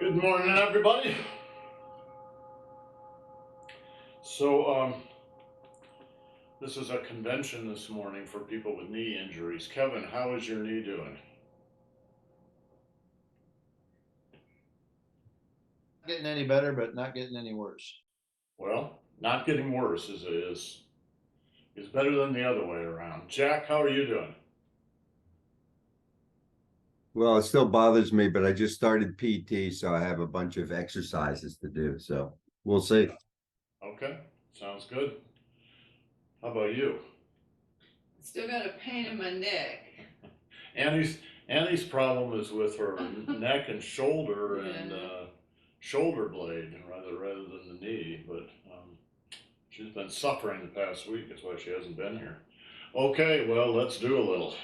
Good morning, everybody. So, this is a convention this morning for people with knee injuries. Kevin, how is your knee doing? Getting any better, but not getting any worse. Well, not getting worse is better than the other way around. Jack, how are you doing? Well, it still bothers me, but I just started PT, so I have a bunch of exercises to do. So we'll see. Okay, sounds good. How about you? Still got a pain in my neck. Annie's problem is with her neck and shoulder and Yeah. shoulder blade rather than the knee, but she's been suffering the past week. That's why she hasn't been here. Okay, well, let's do a little.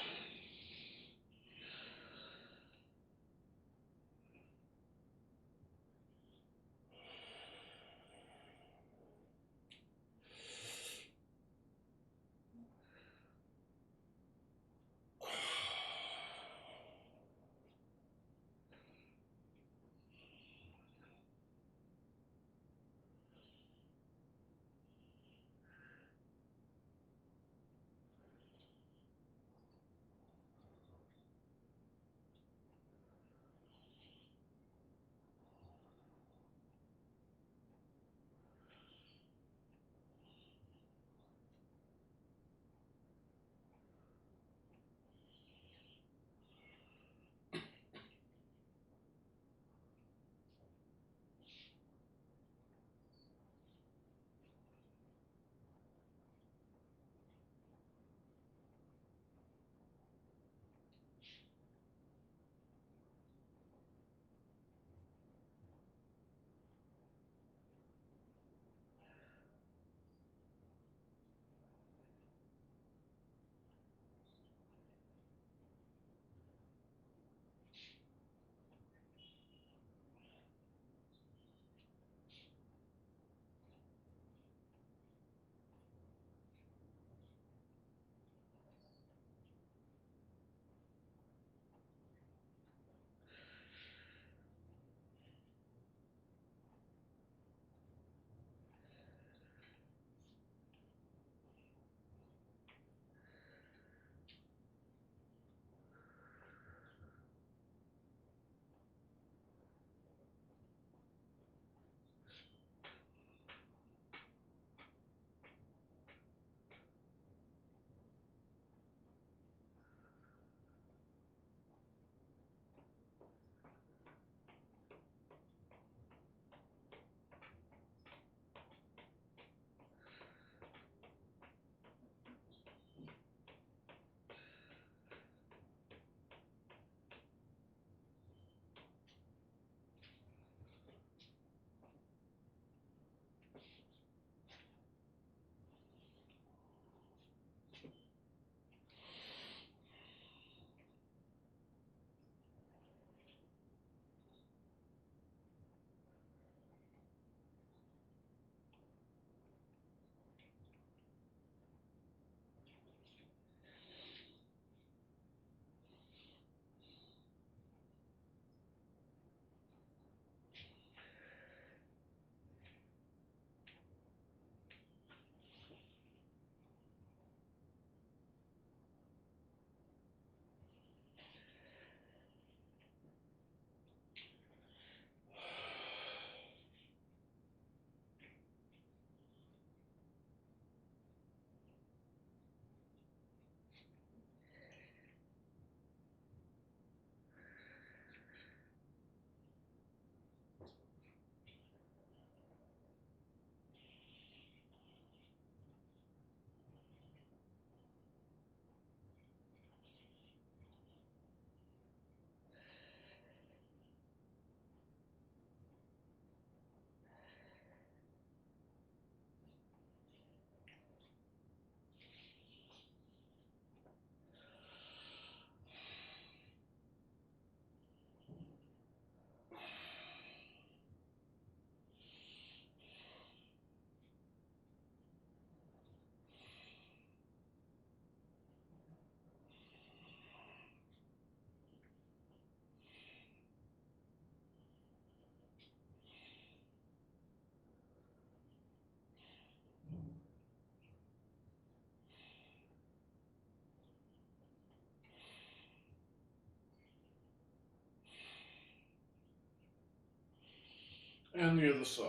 And the other side.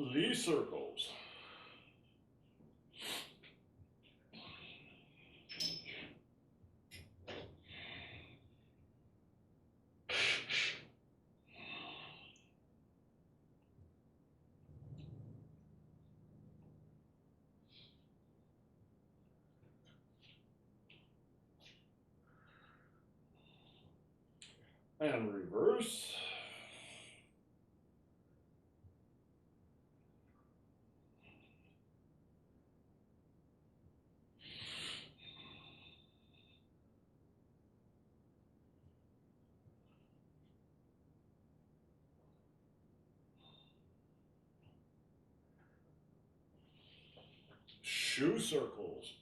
Lee circles. And reverse. Shoe circles.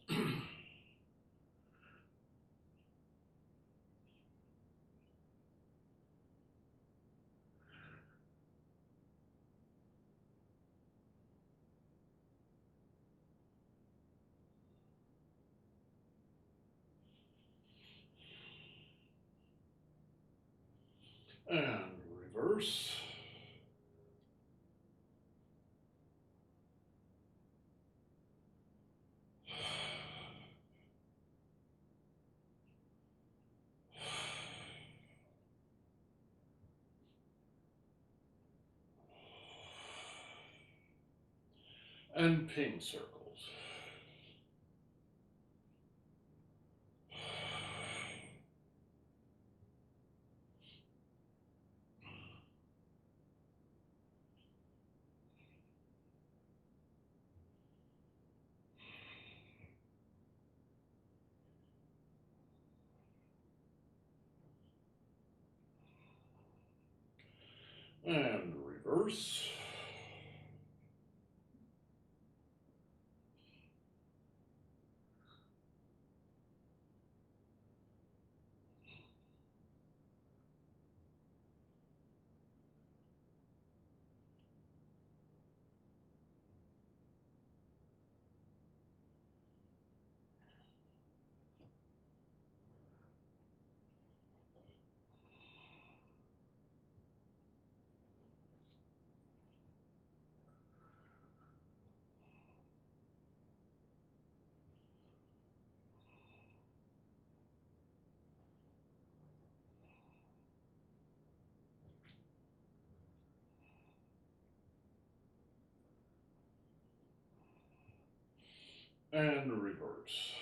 And reverse. And pink circles. And reverse. And reverse.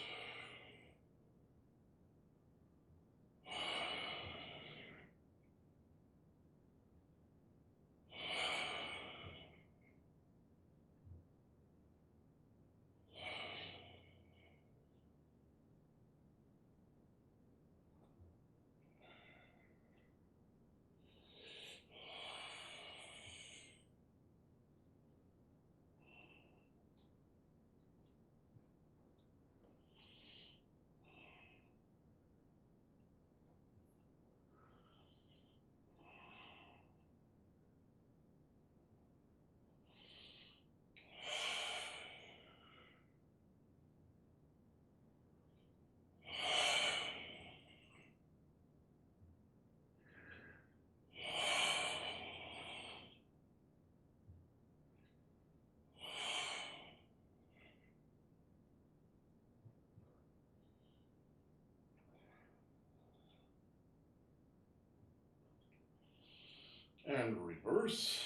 And reverse.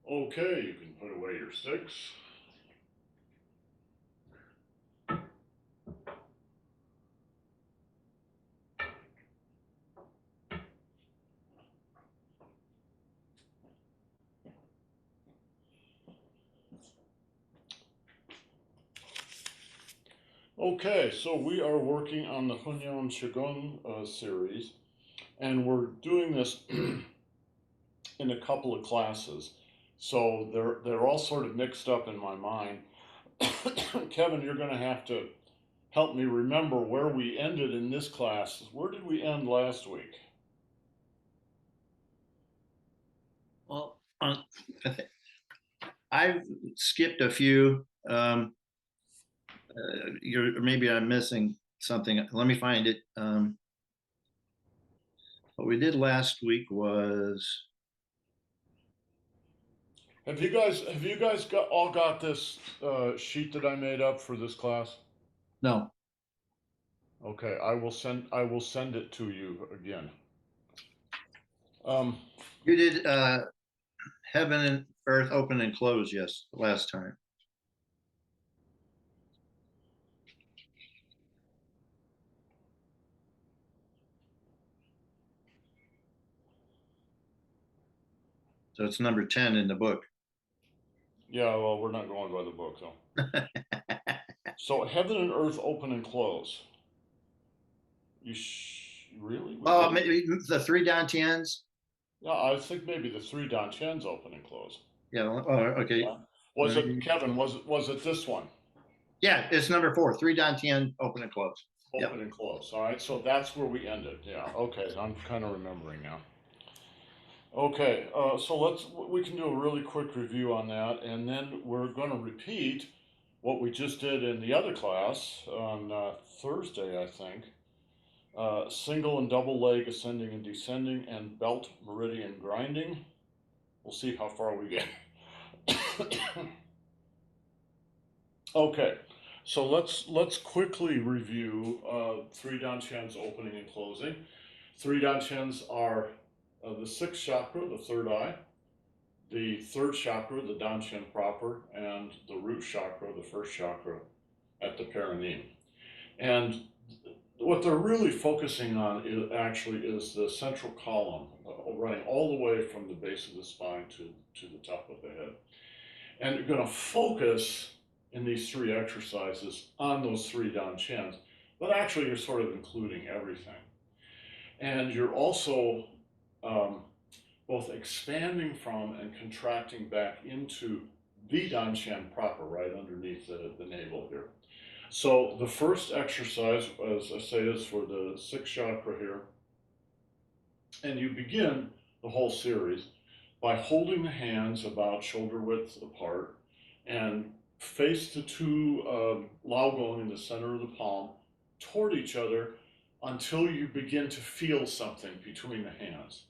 Okay, you can put away your sticks. Okay, so we are working on the HUNYUAN Qigong series, and we're doing this in a couple of classes. So they're all sort of mixed up in my mind. Kevin, you're going to have to help me remember where we ended in this class. Where did we end last week? Well, I've skipped a few. Maybe I'm missing something. Let me find it. What we did last week was Have you guys got this sheet that I made up for this class? no. Okay, I will send it to you again. Um, You did heaven and earth open and close. Yes, last time. So it's number 10 in the book. yeah, well, we're not going by the book, though. So heaven and earth open and close. Really? Oh, maybe the three dantians. Yeah, I think maybe the three dantians open and close. Yeah. Oh, okay. Yeah. Was it Kevin? Was it this one? Yeah, it's number 4. Three dantian open and close. Yep. Open and close. All right, so that's where we ended. Yeah. Okay, I'm kind of remembering now. Okay, so we can do a really quick review on that, and then we're going to repeat what we just did in the other class on Thursday, I think. Single and double leg ascending and descending, and belt meridian grinding. We'll see how far we get. Okay, so let's quickly review three dantians opening and closing. Three dantians are the sixth chakra, the third eye, the third chakra, the dantian proper, and the root chakra, the first chakra at the perineum. And what they're really focusing on is the central column, running all the way from the base of the spine to the top of the head. And you're going to focus in these three exercises on those three dantians, but actually you're sort of including everything. And you're also both expanding from and contracting back into the dantian proper, right underneath the navel here. So the first exercise, as I say, is for the sixth chakra here. And you begin the whole series by holding the hands about shoulder width apart and face the two laogong in the center of the palm toward each other until you begin to feel something between the hands.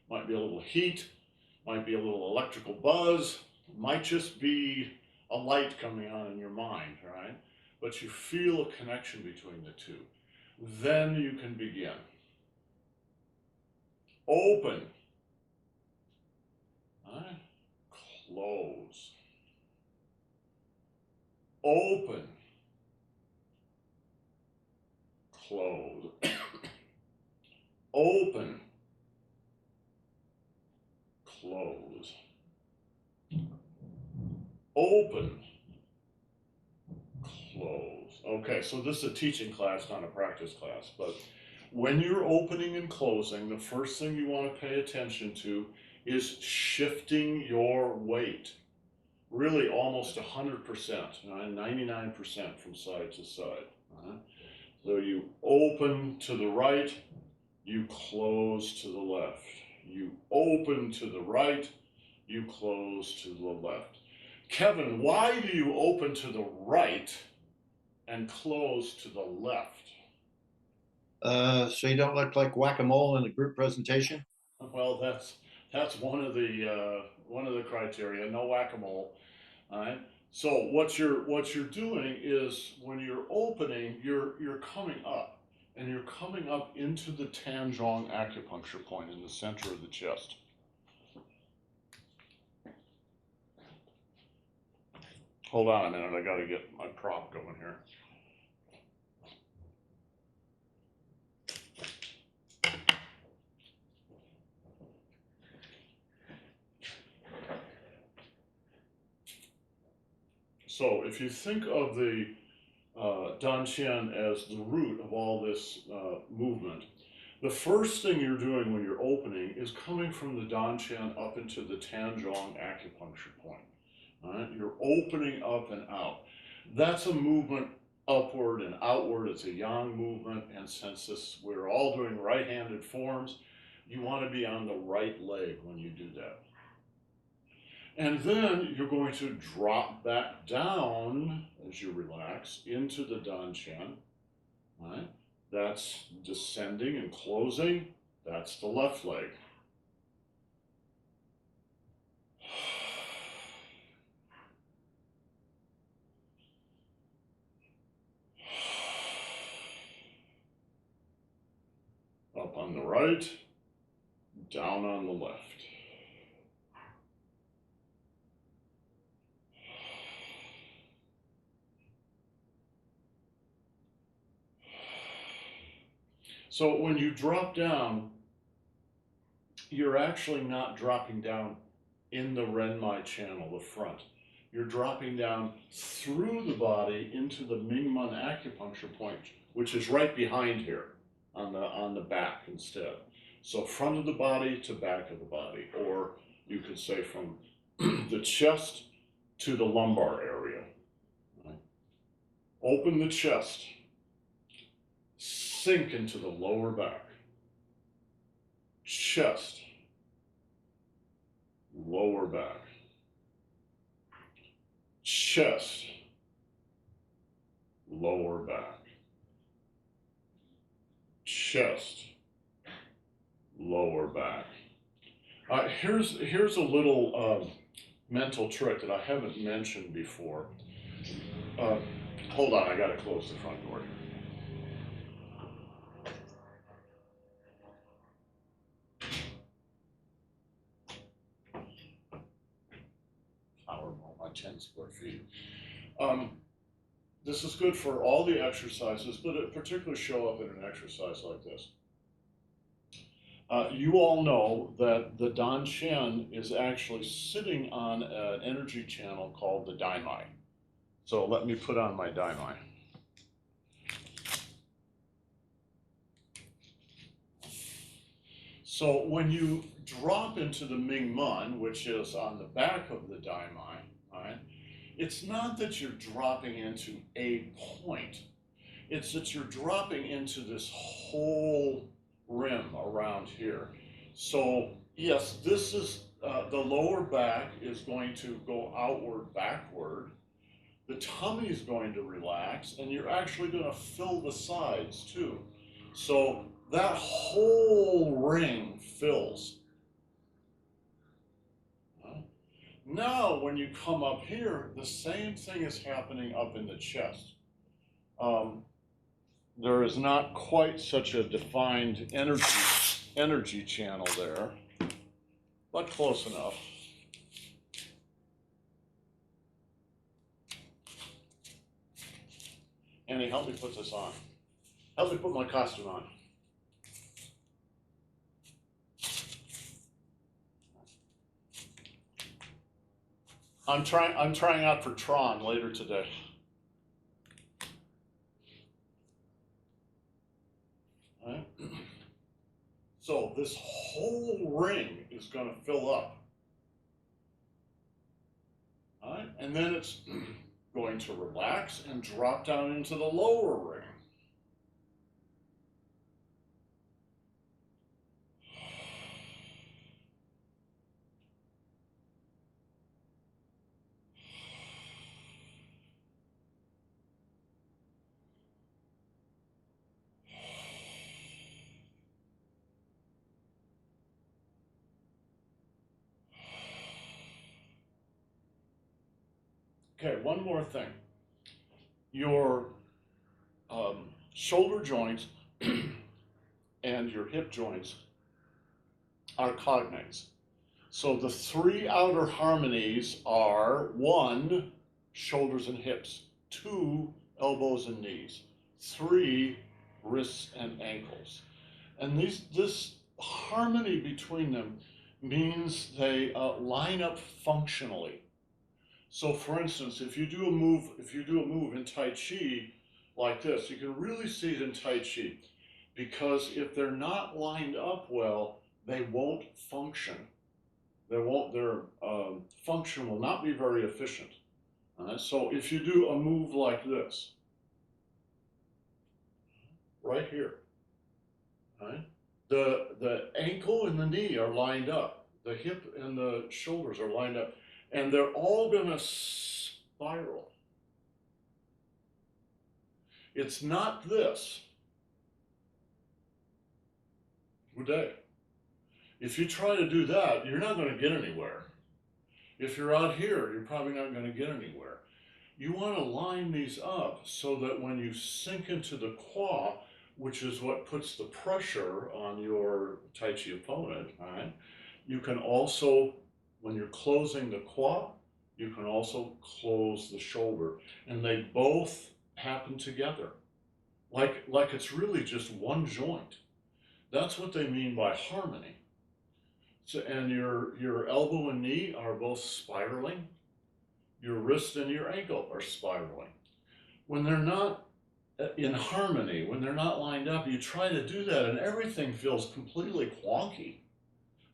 Might be a little heat, might be a little electrical buzz, might just be a light coming on in your mind, right? But you feel a connection between the two. Then you can begin. Open. Alright. Close. Open. Close. Open. Close. Open. Close. Okay, so this is a teaching class, not a practice class, but when you're opening and closing, the first thing you want to pay attention to is shifting your weight. Really almost 100%, 99% from side to side. So you open to the right, you close to the left. You open to the right, you close to the left. Kevin, why do you open to the right and close to the left? So you don't look like whack-a-mole in a group presentation? Well, that's one of the criteria. No whack-a-mole. All right. So what you're doing is when you're opening, you're coming up, and you're coming up into the Tanzhong acupuncture point in the center of the chest. Hold on a minute. I got to get my prop going here. So if you think of the Dantian as the root of all this movement, the first thing you're doing when you're opening is coming from the Dantian up into the Tanzhong acupuncture point. All right? You're opening up and out. That's a movement upward and outward. It's a yang movement, and since we're all doing right-handed forms, you want to be on the right leg when you do that. And then you're going to drop back down as you relax into the Dantian. Right? That's descending and closing. That's the left leg. Up on the right, down on the left. So when you drop down, you're actually not dropping down in the Renmai channel, the front. You're dropping down through the body into the Mingmen acupuncture point, which is right behind here on the back instead. So front of the body to back of the body, or you could say from the chest to the lumbar area. Right? Open the chest. Sink into the lower back. Chest. Lower back. Chest. Lower back. Chest. Lower back. Here's a little mental trick that I haven't mentioned before. Hold on, I gotta close the front door here. Powerball, my 10 square feet. This is good for all the exercises, but it particularly show up in an exercise like this. You all know that the Dantian is actually sitting on an energy channel called the Daimai. So let me put on my Daimai. So when you drop into the Mingmen, which is on the back of the Daimai, right, it's not that you're dropping into a point. It's that you're dropping into this whole rim around here. So yes, this is the lower back is going to go outward, backward. The tummy is going to relax, and you're actually going to fill the sides too. So that whole ring fills. Now, when you come up here, the same thing is happening up in the chest. There is not quite such a defined energy energy channel there, but close enough. Annie, help me put this on. Help me put my costume on. I'm trying out for Tron later today. All right. So this whole ring is going to fill up. All right, and then it's going to relax and drop down into the lower ring. Okay, one more thing. Your shoulder joints and your hip joints are cognates. So the three outer harmonies are 1, shoulders and hips, 2, elbows and knees, 3, wrists and ankles. And this harmony between them means they line up functionally. So for instance, if you do a move in Tai Chi like this, you can really see it in Tai Chi, because if they're not lined up well, they won't function. Their function will not be very efficient. So if you do a move like this, right here, right? The ankle and the knee are lined up. The hip and the shoulders are lined up. And they're all going to spiral. It's not this. Uday. If you try to do that, you're not going to get anywhere. If you're out here, you're probably not going to get anywhere. You want to line these up so that when you sink into the qua, which is what puts the pressure on your Tai Chi opponent, all right, you can also, when you're closing the qua, you can also close the shoulder, and they both happen together, like it's really just one joint. That's what they mean by harmony. So, and your elbow and knee are both spiraling. Your wrist and your ankle are spiraling. When they're not in harmony, when they're not lined up, you try to do that, and everything feels completely wonky.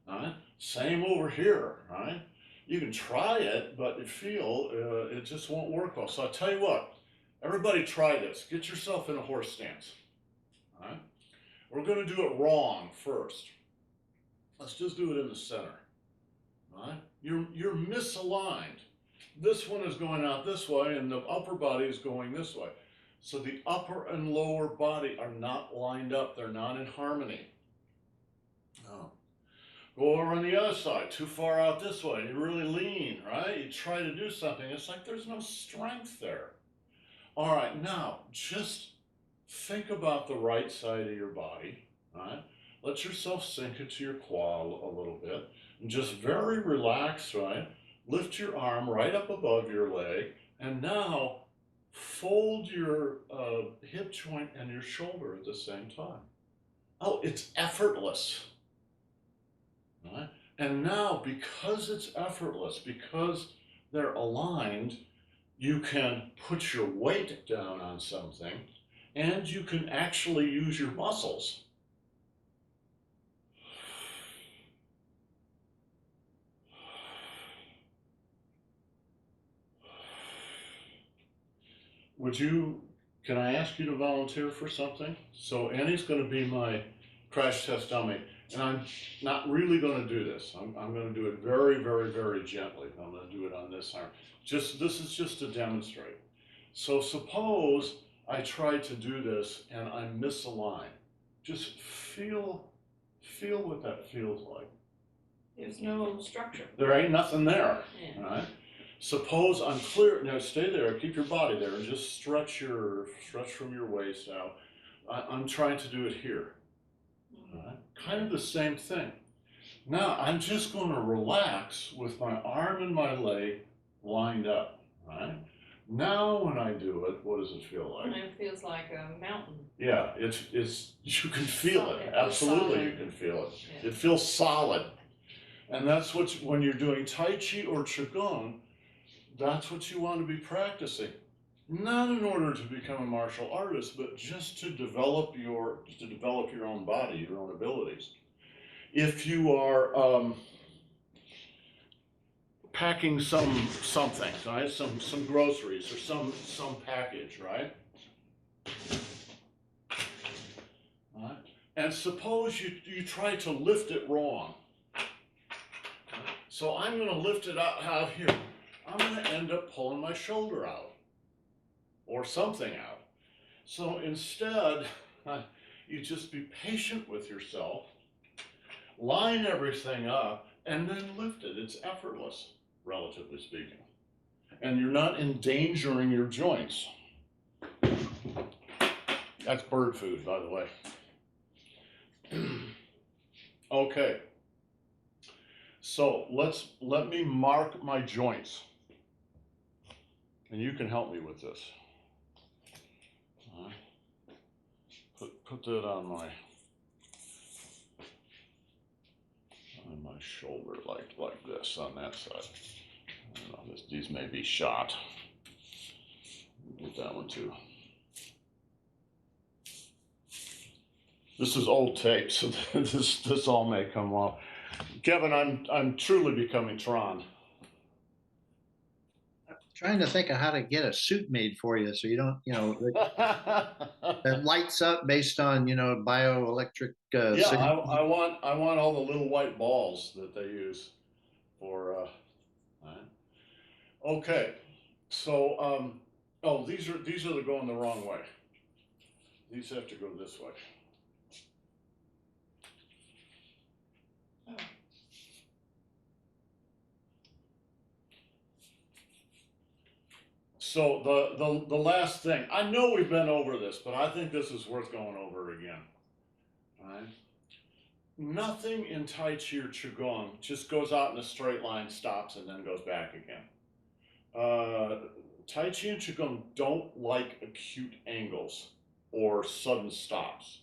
Right? Same over here, right? You can try it, but it just won't work well. So I'll tell you what, everybody try this. Get yourself in a horse stance. All right? We're going to do it wrong first. Let's just do it in the center. All right? You're misaligned. This one is going out this way, and the upper body is going this way. So the upper and lower body are not lined up. They're not in harmony. Oh. Go over on the other side, too far out this way. You really lean, right? You try to do something. It's like there's no strength there. All right, now just think about the right side of your body, right? Let yourself sink into your qua a little bit. And just very relaxed, right? Lift your arm right up above your leg. And now fold your hip joint and your shoulder at the same time. Oh, it's effortless. Right? And now, because it's effortless, because they're aligned, you can put your weight down on something, and you can actually use your muscles. Can I ask you to volunteer for something? So Annie's going to be my crash test dummy. And I'm not really going to do this. I'm going to do it very, very, very gently. I'm going to do it on this arm. This is just to demonstrate. So suppose I try to do this and I misalign. Just feel what that feels like. There's no structure. There ain't nothing there. Yeah. All right. Suppose I'm clear. Now stay there. Keep your body there, and just stretch from your waist out. I'm trying to do it here. All right? Kind of the same thing. Now I'm just going to relax with my arm and my leg lined up. Right? Now when I do it, what does it feel like? And it feels like a mountain. Yeah, it's you can feel Solid. it. It feels Absolutely, solid. you can feel it. Yeah. It feels solid. And that's what, when you're doing Tai Chi or Qigong, that's what you want to be practicing. Not in order to become a martial artist, but just to develop your own body, your own abilities. If you are packing something, right? Some groceries or some package, right? Right? And suppose you try to lift it wrong. So I'm going to lift it out here. I'm going to end up pulling my shoulder out or something out. So instead, you just be patient with yourself, line everything up, and then lift it. It's effortless, relatively speaking. And you're not endangering your joints. That's bird food, by the way. Okay. So let me mark my joints. And you can help me with this. Put that on my shoulder like this on that side. I don't know, these may be shot. Get that one too. This is old tape, so this all may come off. Kevin, I'm truly becoming Tron. Trying to think of how to get a suit made for you so you don't, that lights up based on, bioelectric. Yeah, I want all the little white balls that they use for. Right. Okay, so oh, these are going the wrong way. These have to go this way. So the last thing, I know we've been over this, but I think this is worth going over again. Right? Nothing in Tai Chi or Qigong just goes out in a straight line, stops, and then goes back again. Tai Chi and Qigong don't like acute angles or sudden stops.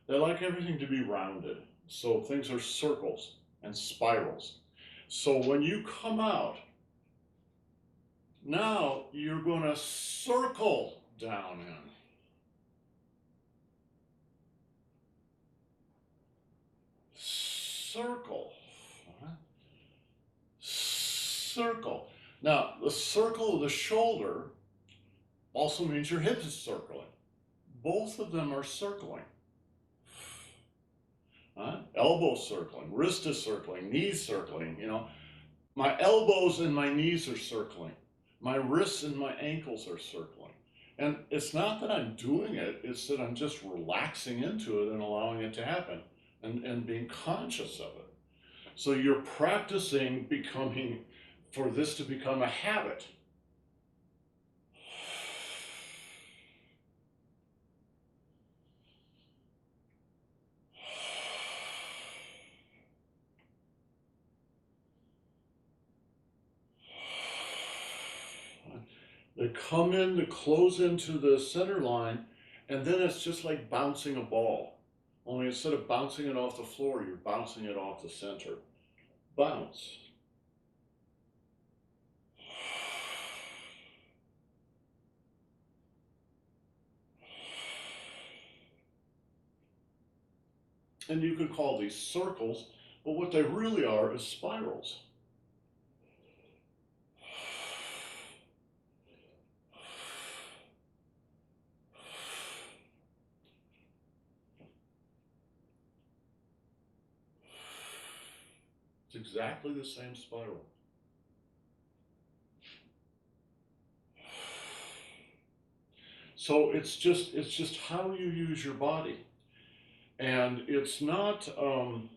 They like everything to be rounded. So things are circles and spirals. So when you come out, now you're going to circle down in. Circle. Circle. Now, the circle of the shoulder also means your hip is circling. Both of them are circling. Elbow circling, wrist is circling, knees circling. My elbows and my knees are circling. My wrists and my ankles are circling. And it's not that I'm doing it, it's that I'm just relaxing into it and allowing it to happen and being conscious of it. So you're practicing for this to become a habit. They come in to close into the center line, and then it's just like bouncing a ball. Only instead of bouncing it off the floor, you're bouncing it off the center. Bounce. And you could call these circles, but what they really are is spirals. It's exactly the same spiral. So it's just how you use your body. And it's not some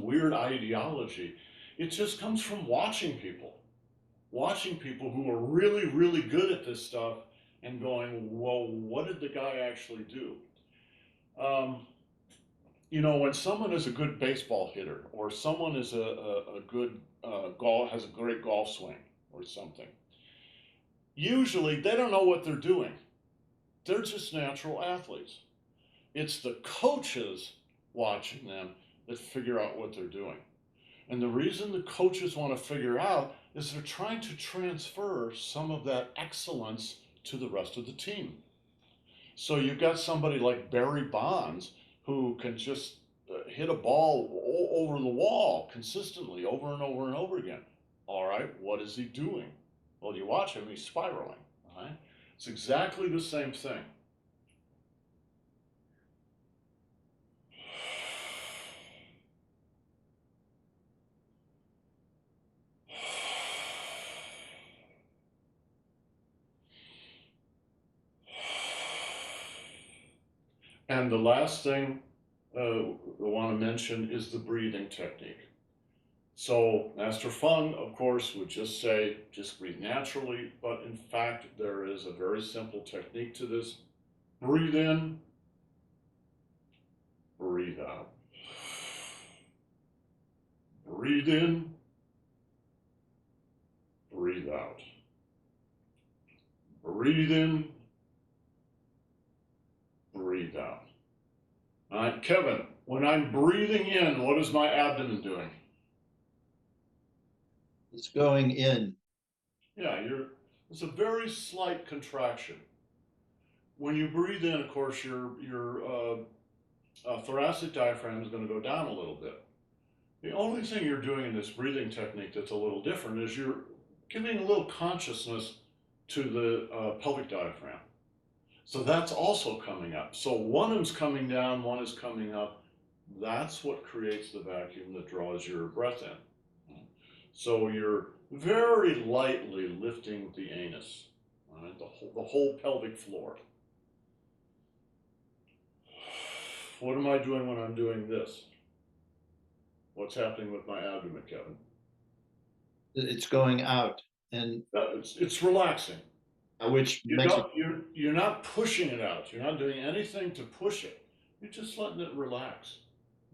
weird ideology. It just comes from watching people who are really, really good at this stuff and going, well, what did the guy actually do? you know, when someone is a good baseball hitter or someone is a good golf, has a great golf swing or something, usually they don't know what they're doing. They're just natural athletes. It's the coaches watching them that figure out what they're doing. And the reason the coaches want to figure out is they're trying to transfer some of that excellence to the rest of the team. So you've got somebody like Barry Bonds who can just hit a ball over the wall consistently over and over and over again. All right, what is he doing? Well, you watch him, he's spiraling. All right? It's exactly the same thing. And the last thing I want to mention is the breathing technique. So Master Fung, of course, would just say, just breathe naturally, but in fact, there is a very simple technique to this. Breathe in, breathe out. Breathe in, breathe out. Breathe in, breathe out. All right, Kevin, when I'm breathing in, what is my abdomen doing? It's going in. Yeah, it's a very slight contraction. When you breathe in, of course, your thoracic diaphragm is going to go down a little bit. The only thing you're doing in this breathing technique that's a little different is you're giving a little consciousness to the pelvic diaphragm. So that's also coming up. So one is coming down, one is coming up. That's what creates the vacuum that draws your breath in. So you're very lightly lifting the anus, right? The whole pelvic floor. What am I doing when I'm doing this? What's happening with my abdomen, Kevin? It's going out, and It's relaxing. which makes it. You're not pushing it out. You're not doing anything to push it. You're just letting it relax.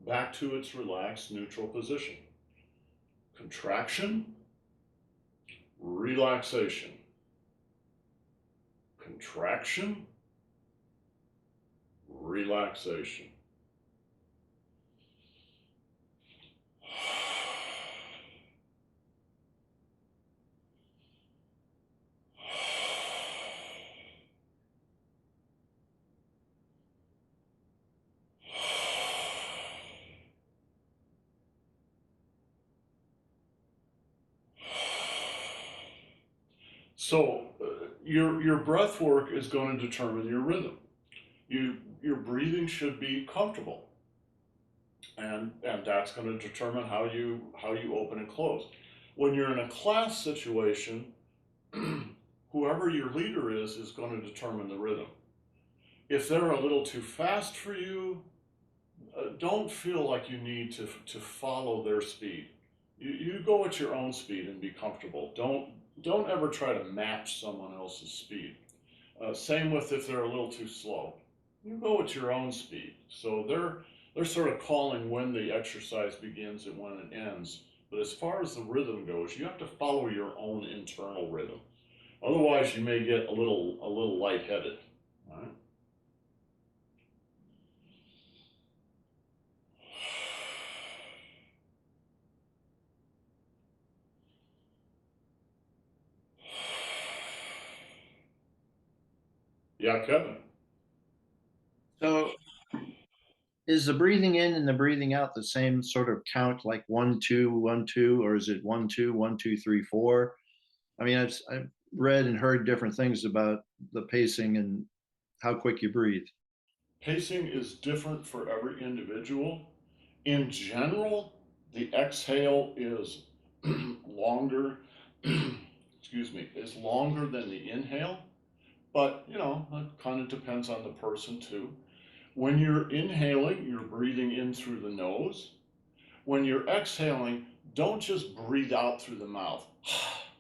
Back to its relaxed neutral position. Contraction, relaxation. Contraction, relaxation. So your breath work is going to determine your rhythm. Your breathing should be comfortable, and that's going to determine how you open and close. When you're in a class situation, whoever your leader is going to determine the rhythm. If they're a little too fast for you, don't feel like you need to follow their speed. You go at your own speed and be comfortable. Don't ever try to match someone else's speed. Same with if they're a little too slow. You go at your own speed. So they're sort of calling when the exercise begins and when it ends. But as far as the rhythm goes, you have to follow your own internal rhythm. Otherwise, you may get a little lightheaded. All right? Yeah, Kevin. So is the breathing in and the breathing out the same sort of count, like 1, 2, 1, 2, or is it 1, 2, 1, 2, 3, 4? I mean, I've read and heard different things about the pacing and how quick you breathe. Pacing is different for every individual. In general, the exhale is longer, excuse me, is longer than the inhale, but you know, it kind of depends on the person too. When you're inhaling, you're breathing in through the nose. When you're exhaling, don't just breathe out through the mouth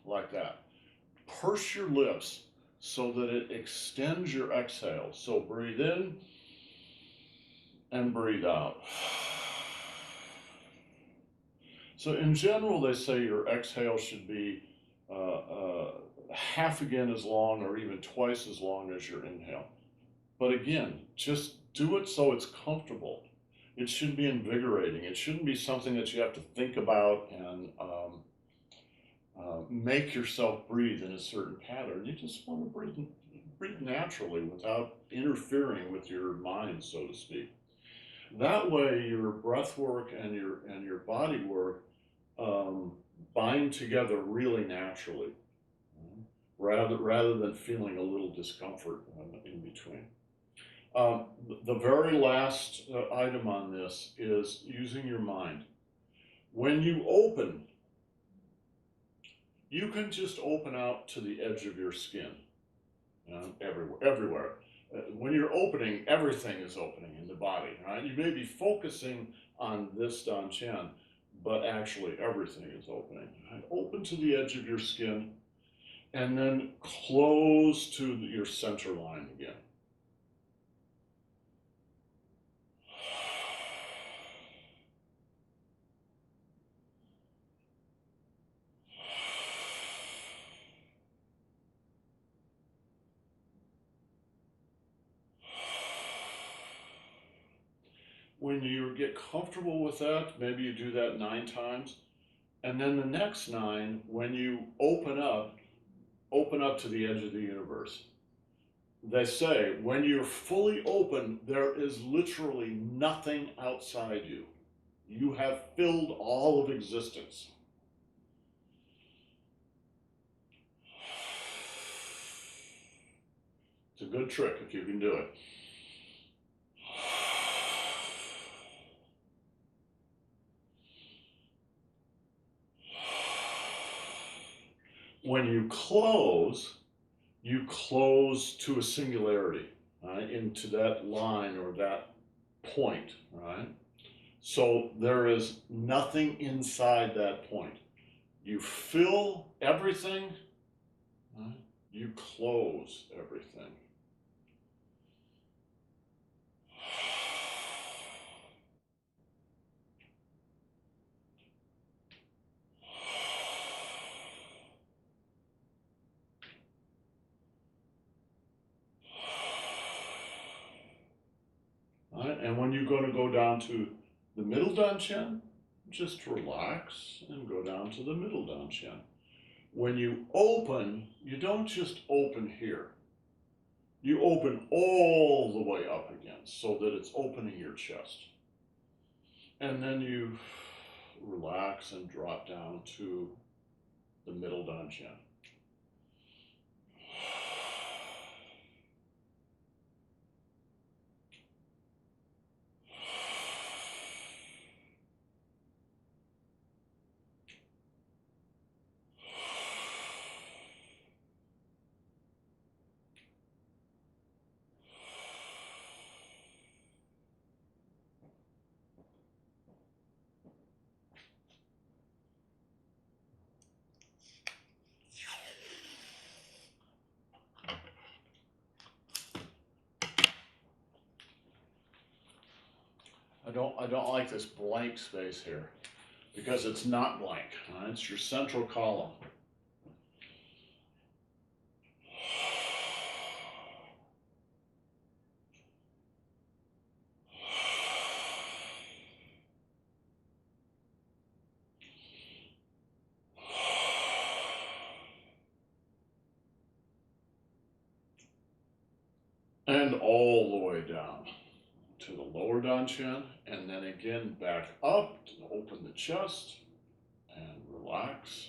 like that. Purse your lips so that it extends your exhale. So breathe in, and breathe out. So in general, they say your exhale should be half again as long or even twice as long as your inhale. But again, just do it so it's comfortable. It should be invigorating. It shouldn't be something that you have to think about and make yourself breathe in a certain pattern. You just want to breathe naturally without interfering with your mind, so to speak. That way, your breath work and your body work bind together really naturally, rather than feeling a little discomfort in between. The very last item on this is using your mind. When you open, you can just open out to the edge of your skin, everywhere. When you're opening, everything is opening in the body, right? You may be focusing on this Dantian, but actually everything is opening. Right? Open to the edge of your skin, and then close to your center line again. When you get comfortable with that, maybe you do that 9 times. And then the next 9, when you open up to the edge of the universe. They say, when you're fully open, there is literally nothing outside you. You have filled all of existence. It's a good trick if you can do it. When you close to a singularity, right? Into that line or that point, right? So there is nothing inside that point. You fill everything, right? You close everything. Right? And when you're going to go down to the middle Dantian, just relax and go down to the middle Dantian. When you open, you don't just open here. You open all the way up again so that it's opening your chest. And then you relax and drop down to the middle Dantian. I don't like this blank space here because it's not blank. Right? It's your central column. And all the way down to the lower Dantian, and then again back up to open the chest and relax.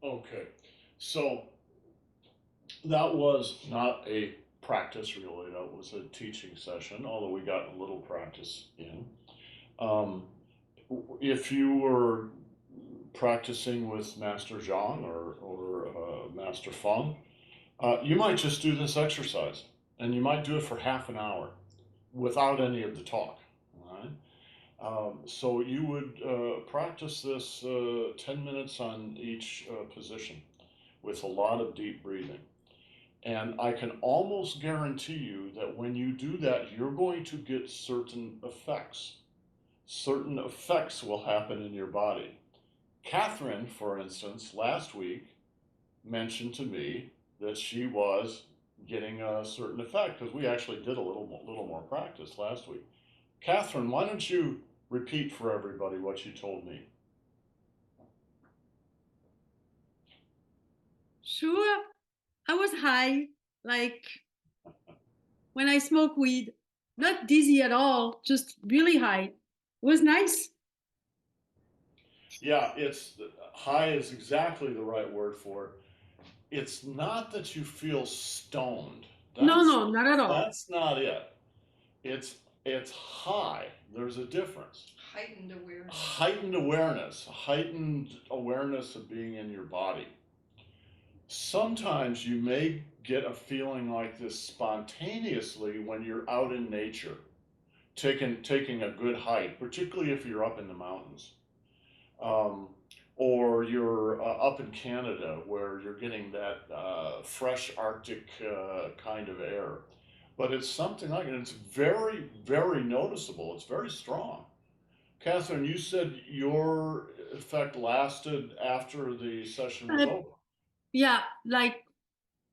Okay, so that was not a practice really, that was a teaching session, although we got a little practice in. Um, if you were practicing with Master Zhang or Master Feng, you might just do this exercise and you might do it for half an hour without any of the talk. All right? So you would practice this 10 minutes on each position with a lot of deep breathing. And I can almost guarantee you that when you do that, you're going to get certain effects. Certain effects will happen in your body. Catherine, for instance, last week mentioned to me that she was getting a certain effect because we actually did a little more practice last week. Catherine, why don't you repeat for everybody what you told me? Sure, I was high, like when I smoke weed. Not dizzy at all, just really high. It was nice. Yeah, it's high is exactly the right word for it. It's not that you feel stoned. No, That's no, not at all. that's not it. It's it's high. There's a difference. Heightened awareness. Heightened awareness of being in your body. Sometimes you may get a feeling like this spontaneously when you're out in nature, taking a good hike, particularly if you're up in the mountains. Um, or you're up in Canada where you're getting that fresh Arctic kind of air. But it's something like it. It's very, very noticeable. It's very strong. Catherine, you said your effect lasted after the session was Uh, over. yeah, like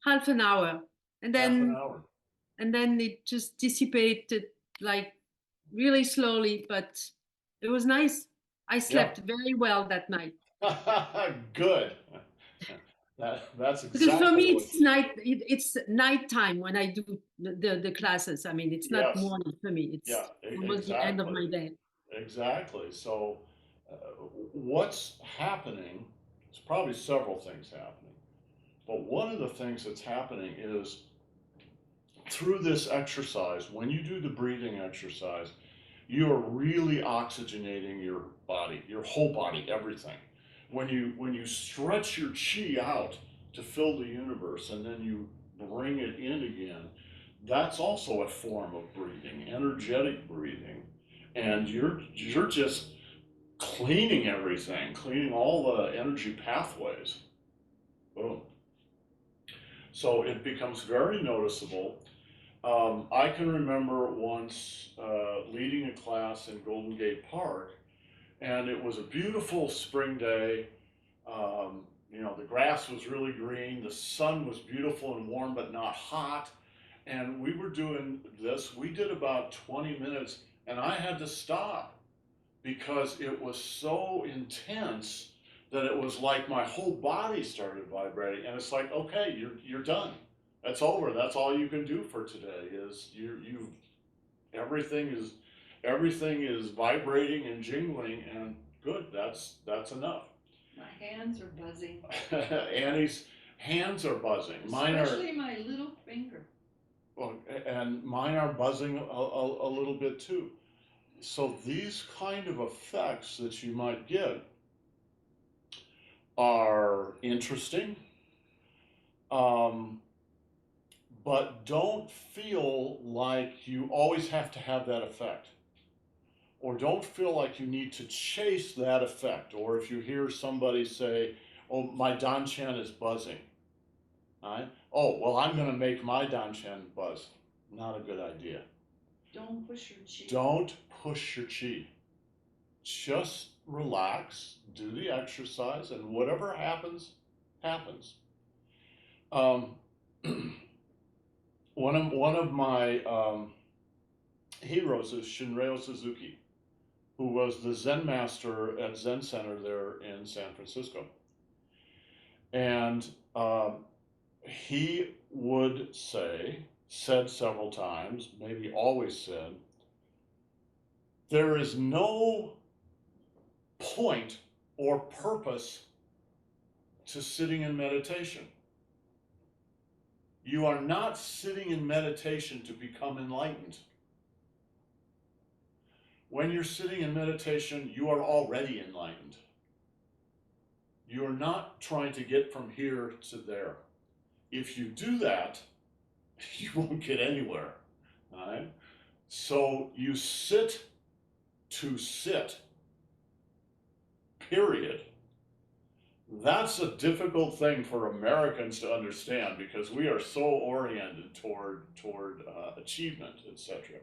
half an hour. And Half an then hour. and then it just dissipated like really slowly, but it was nice. I Yeah. slept very well that night. Good. That's Because for me exactly what. it's nighttime when I do the classes. I mean, it's not Yes. morning for me. Yeah. It's almost the end of Exactly. my day. Exactly. So, uh, what's happening? It's probably several things happening, but one of the things that's happening is through this exercise. When you do the breathing exercise, you are really oxygenating your body, your whole body, everything. When you stretch your chi out to fill the universe and then you bring it in again, that's also a form of breathing, energetic breathing. And you're just cleaning everything, cleaning all the energy pathways. Boom. So it becomes very noticeable. I can remember once leading a class in Golden Gate Park, and it was a beautiful spring day. The grass was really green, the sun was beautiful and warm, but not hot. And we were doing this. We did about 20 minutes, and I had to stop because it was so intense that it was like my whole body started vibrating. And it's like, okay, you're done. That's over. That's all you can do for today. Is you everything is everything is vibrating and jingling, and good. That's enough. My hands are buzzing. Annie's hands are buzzing. Mine are. Especially my little finger. Well, and mine are buzzing a little bit too. So these kind of effects that you might get are interesting, um, but don't feel like you always have to have that effect. Or don't feel like you need to chase that effect. Or if you hear somebody say, oh, my Danshan is buzzing. Right? Oh, well, I'm going to make my Danshan buzz. Not a good idea. Don't push your chi. Don't push your chi. Just relax, do the exercise, and whatever happens, happens. Um, one of my heroes is Shinryo Suzuki, who was the Zen master at Zen Center there in San Francisco. And he would said several times, maybe always said, there is no point or purpose to sitting in meditation. You are not sitting in meditation to become enlightened. When you're sitting in meditation, you are already enlightened. You are not trying to get from here to there. If you do that, you won't get anywhere. All right? So you sit to sit, period. That's a difficult thing for Americans to understand because we are so oriented toward achievement, etc.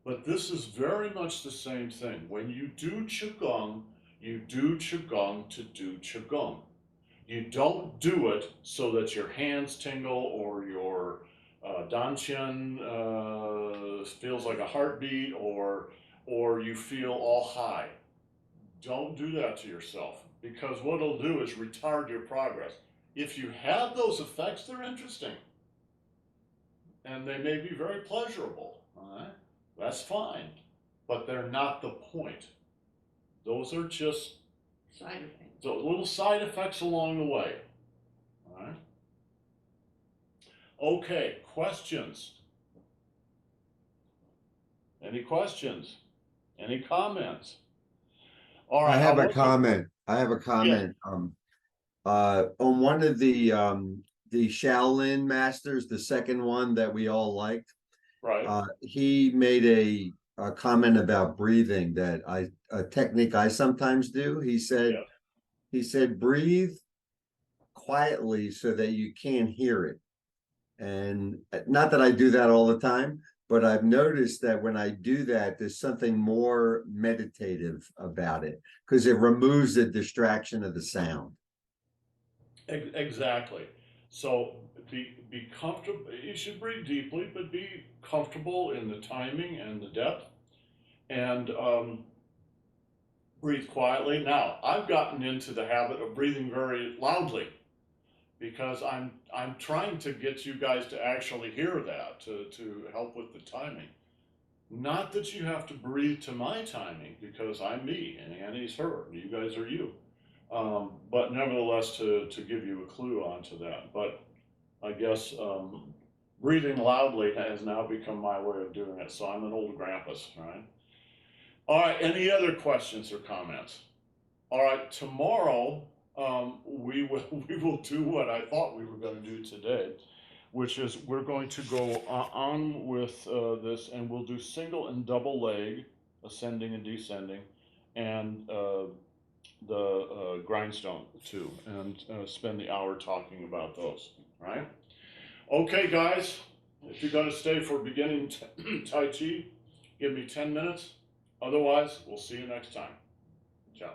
But this is very much the same thing. When you do Qigong, you do Qigong to do Qigong. You don't do it so that your hands tingle or your dantian feels like a heartbeat or you feel all high. Don't do that to yourself because what it'll do is retard your progress. If you have those effects, they're interesting and they may be very pleasurable. All right? That's fine, but they're not the point. Those are just Side effects. the little side effects along the way. All right. Okay, questions? Any questions? Any comments? All right. I have a look at- comment. I have a comment. On one of the Shaolin masters, the second one that we all liked, Right. he made a comment about breathing that a technique I sometimes do. He said, breathe quietly so that you can't hear it. And not that I do that all the time, but I've noticed that when I do that, there's something more meditative about it because it removes the distraction of the sound. Exactly. So be comfortable. You should breathe deeply, but be comfortable in the timing and the depth, and breathe quietly. Now, I've gotten into the habit of breathing very loudly because I'm trying to get you guys to actually hear that to help with the timing. Not that you have to breathe to my timing because I'm me and Annie's her, and you guys are you. But nevertheless, to give you a clue onto that. But I guess breathing loudly has now become my way of doing it. So I'm an old grampus, right? All right, any other questions or comments? All right, tomorrow we will do what I thought we were going to do today, which is we're going to go on with this, and we'll do single and double leg, ascending and descending, and the grindstone too, and spend the hour talking about those, right? Okay, guys, if you're going to stay for beginning Tai Chi, give me 10 minutes. Otherwise, we'll see you next time. Ciao.